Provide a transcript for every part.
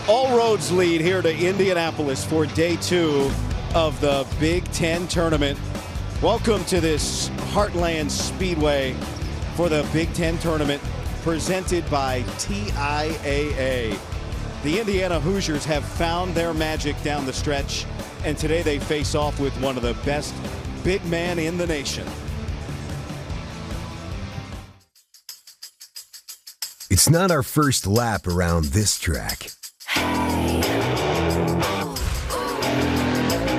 All roads lead here to Indianapolis for day 2 of the Big Ten tournament. Welcome to this Heartland Speedway for the Big Ten tournament presented by TIAA. The Indiana Hoosiers have found their magic down the stretch, and today they face off with one of the best big men in the nation. It's not our first lap around this track.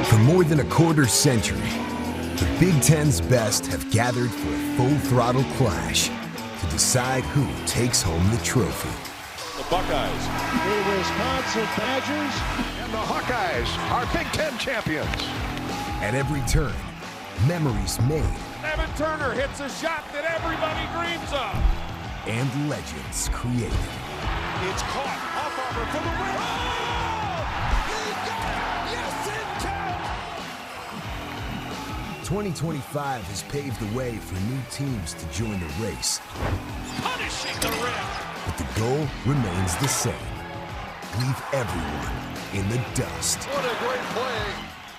For more than a quarter century, the Big Ten's best have gathered for a full-throttle clash to decide who takes home the trophy. The Buckeyes, the Wisconsin Badgers, and the Hawkeyes are Big Ten champions. At every turn, memories made. Evan Turner hits a shot that everybody dreams of. And legends created. It's caught off Arbor for the win. Oh! He got it! Yes, it counts! 2025 has paved the way for new teams to join the race. Punishing the rim. But the goal remains the same. Leave everyone in the dust. What a great play.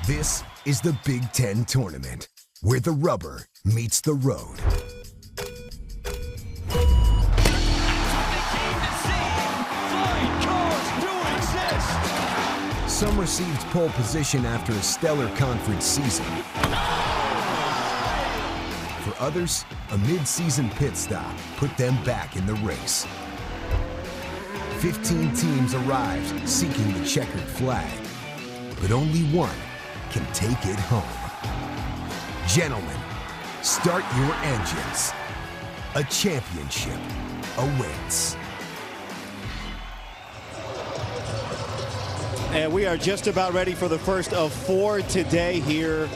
This is the Big Ten tournament, where the rubber meets the road. Some received pole position after a stellar conference season. For others, a mid-season pit stop put them back in the race. 15 teams arrived seeking the checkered flag, but only one can take it home. Gentlemen, start your engines. A championship awaits. And we are just about ready for the first of 4 today here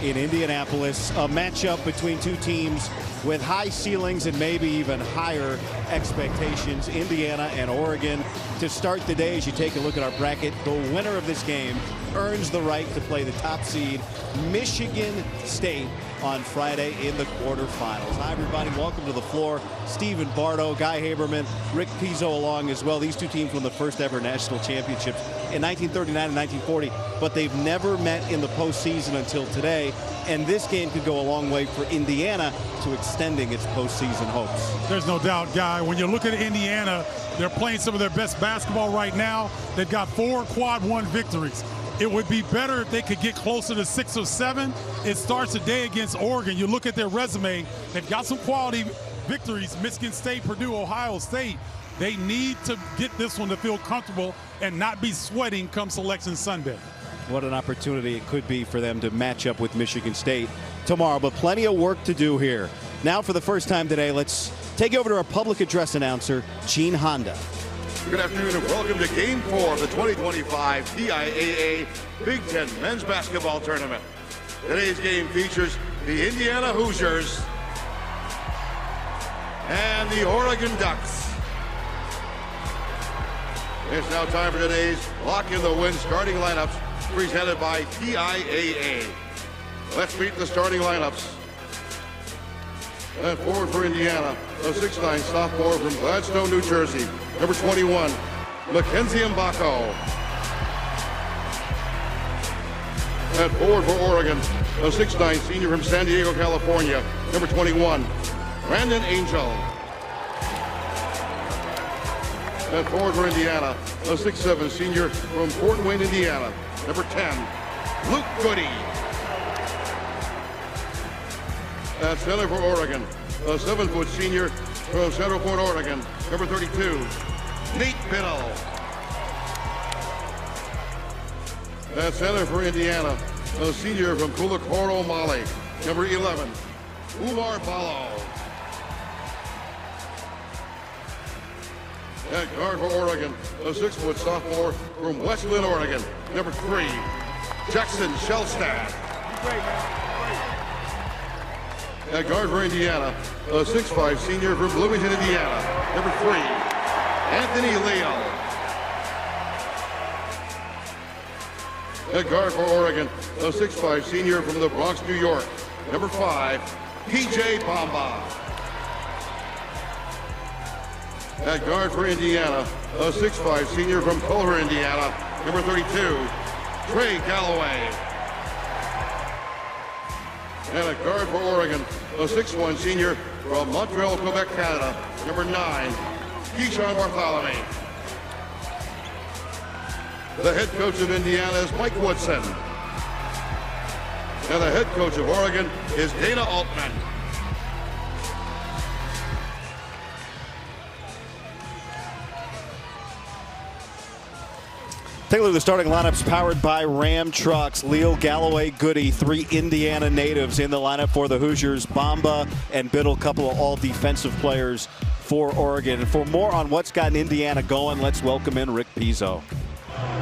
in Indianapolis. A matchup between two teams with high ceilings and maybe even higher expectations. Indiana and Oregon. To start the day, as you take a look at our bracket, the winner of this game earns the right to play the top seed, Michigan State, on Friday in the quarterfinals. Hi, everybody. Welcome to the floor. Stephen Bardo, Guy Haberman, Rick Pizzo along as well. These two teams won the first ever national championships in 1939 and 1940, but they've never met in the postseason until today. And this game could go a long way for Indiana to extending its postseason hopes. There's no doubt, Guy. When you look at Indiana, they're playing some of their best basketball right now. They've got 4 quad one victories. It would be better if they could get closer to 6 or 7. It starts today against Oregon. You look at their resume, they've got some quality victories. Michigan State, Purdue, Ohio State. They need to get this one to feel comfortable and not be sweating come Selection Sunday. What an opportunity it could be for them to match up with Michigan State tomorrow, but plenty of work to do here. Now, for the first time today, let's take you over to our public address announcer, Gene Honda. Good afternoon and welcome to Game 4 of the 2025 TIAA Big Ten Men's Basketball Tournament. Today's game features the Indiana Hoosiers and the Oregon Ducks. It's now time for today's Lock in the Win starting lineups presented by TIAA. Let's meet the starting lineups. And forward for Indiana, a 6'9" sophomore from Gladstone, New Jersey. Number 21, Mackenzie Mbako. And forward for Oregon, a 6'9" senior from San Diego, California. Number 21, Brandon Angel. And forward for Indiana, a 6'7" senior from Fort Wayne, Indiana. Number 10, Luke Goody. At center for Oregon, a 7-foot senior from Central Point, Oregon. Number 32, Nate Biddle. At center for Indiana, a senior from Kulakoro, Mali. Number 11, Umar Balo. At guard for Oregon, a 6-foot sophomore from West Lynn, Oregon. Number 3, Jackson Shellstad. At guard for Indiana, a 6'5" senior from Bloomington, Indiana. Number 3, Anthony Leo. At guard for Oregon, a 6'5" senior from the Bronx, New York. Number 5, PJ Bamba. At guard for Indiana, a 6'5" senior from Culver, Indiana, number 32, Trey Galloway. And at guard for Oregon, a 6'1" senior from Montreal, Quebec, Canada, number 9, Keyshawn Bartholomew. The head coach of Indiana is Mike Woodson. And the head coach of Oregon is Dana Altman. Take a look at the starting lineups powered by Ram Trucks. Leo, Galloway, Goody, 3 Indiana natives in the lineup for the Hoosiers. Bamba and Biddle, couple of all defensive players for Oregon. And for more on what's gotten Indiana going, let's welcome in Rick Pizzo.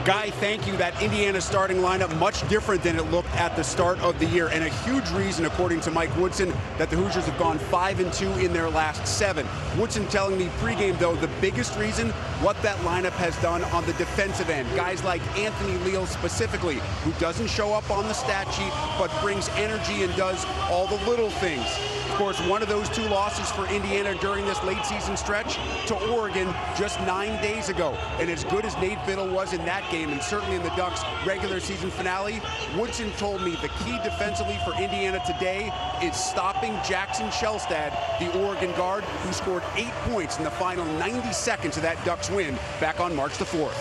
Guy, thank you. That Indiana starting lineup much different than it looked at the start of the year, and a huge reason, according to Mike Woodson, that the Hoosiers have gone 5-2 in their last 7. Woodson telling me pregame, though, the biggest reason, what that lineup has done on the defensive end. Guys like Anthony Leal specifically, who doesn't show up on the stat sheet, but brings energy and does all the little things. Of course, one of those 2 losses for Indiana during this late season stretch to Oregon just 9 days ago. And as good as Nate Biddle was in that game, and certainly in the Ducks' regular season finale, Woodson told me the key defensively for Indiana today is stopping Jackson Shelstad, the Oregon guard, who scored 8 points in the final 90 seconds of that Ducks win back on March the 4th.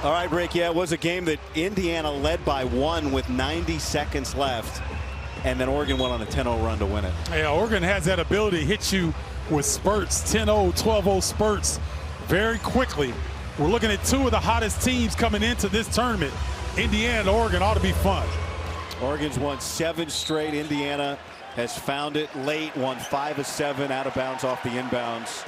All right, Rick, yeah, it was a game that Indiana led by 1 with 90 seconds left. And then Oregon went on a 10-0 run to win it. Yeah, Oregon has that ability to hit you with spurts, 10-0, 12-0 spurts very quickly. We're looking at 2 of the hottest teams coming into this tournament. Indiana and Oregon ought to be fun. Oregon's won 7 straight. Indiana has found it late, won 5 of 7 out of bounds off the inbounds.